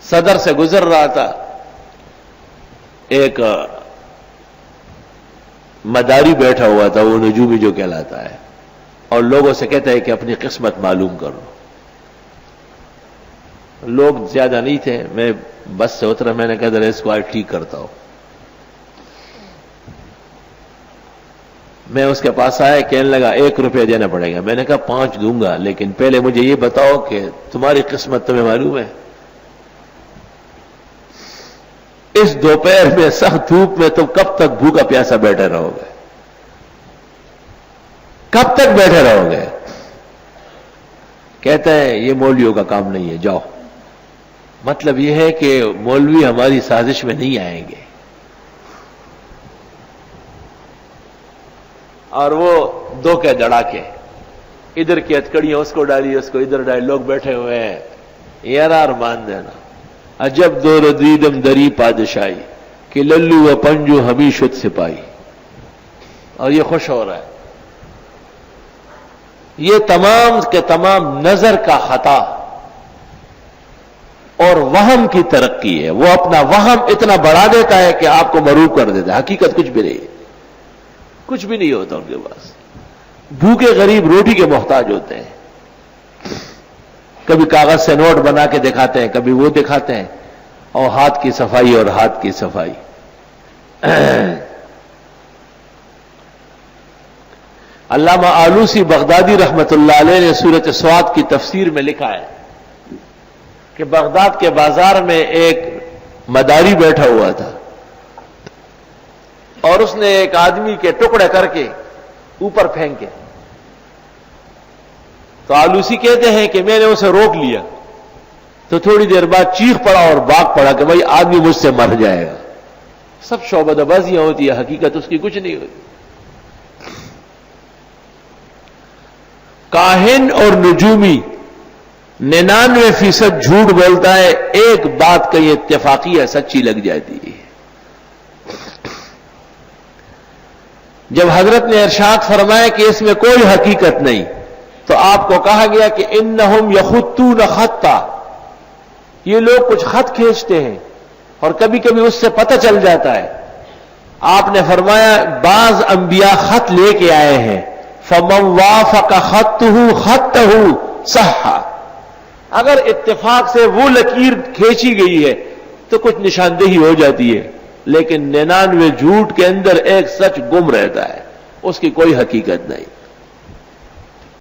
صدر سے گزر رہا تھا، ایک مداری بیٹھا ہوا تھا، وہ نجومی جو کہلاتا ہے، اور لوگوں سے کہتا ہے کہ اپنی قسمت معلوم کرو۔ لوگ زیادہ نہیں تھے، میں بس سے اترا، میں نے کہا ذرا اس کو آج ٹھیک کرتا ہوں۔ میں اس کے پاس آیا، کہنے لگا 1 روپیہ دینا پڑے گا۔ میں نے کہا 5 دوں گا، لیکن پہلے مجھے یہ بتاؤ کہ تمہاری قسمت تمہیں معلوم ہے؟ اس دوپہر میں سخت دھوپ میں تم کب تک بھوکا پیاسا بیٹھے رہو گے؟ کب تک بیٹھے رہو گے؟ کہتا ہے یہ مولویوں کا کام نہیں ہے، جاؤ۔ مطلب یہ ہے کہ مولوی ہماری سازش میں نہیں آئیں گے۔ اور وہ دو کے دڑا کے ادھر کی ہتکڑیاں اس کو ڈالی، اس کو ادھر ڈالی، لوگ بیٹھے ہوئے ہیں۔ یار ارمان دینا، عجب دو ردیدم دری پادشاہی کہ للو و پنجو ہمی شد سپاہی۔ اور یہ خوش ہو رہا ہے۔ یہ تمام کے تمام نظر کا خطا اور وہم کی ترقی ہے۔ وہ اپنا وہم اتنا بڑھا دیتا ہے کہ آپ کو مروب کر دیتا ہے، حقیقت کچھ بھی نہیں ہے، کچھ بھی نہیں ہوتا ان کے پاس۔ بھوکے غریب روٹی کے محتاج ہوتے ہیں، کبھی کاغذ سے نوٹ بنا کے دکھاتے ہیں، کبھی وہ دکھاتے ہیں، اور ہاتھ کی صفائی اور ہاتھ کی صفائی۔ علامہ آلوسی بغدادی رحمت اللہ علیہ نے سورۃ صاد کی تفسیر میں لکھا ہے کہ بغداد کے بازار میں ایک مداری بیٹھا ہوا تھا، اور اس نے ایک آدمی کے ٹکڑے کر کے اوپر پھینکے۔ تو آلوسی کہتے ہیں کہ میں نے اسے روک لیا، تو تھوڑی دیر بعد چیخ پڑا اور بھاگ پڑا کہ بھائی آدمی مجھ سے مر جائے گا۔ سب شعبدہ بازیاں ہوتی ہے، حقیقت اس کی کچھ نہیں ہوتی۔ کاہن اور نجومی 99% جھوٹ بولتا ہے، ایک بات کہیں اتفاقی ہے، سچی لگ جاتی ہے۔ جب حضرت نے ارشاد فرمایا کہ اس میں کوئی حقیقت نہیں، تو آپ کو کہا گیا کہ انہم یخطون خطا، یہ لوگ کچھ خط کھینچتے ہیں اور کبھی کبھی اس سے پتہ چل جاتا ہے۔ آپ نے فرمایا بعض انبیاء خط لے کے آئے ہیں، فمن وافق خطہ خطہ صح، اگر اتفاق سے وہ لکیر کھینچی گئی ہے تو کچھ نشاندہی ہو جاتی ہے، لیکن 99 جھوٹ کے اندر ایک سچ گم رہتا ہے، اس کی کوئی حقیقت نہیں۔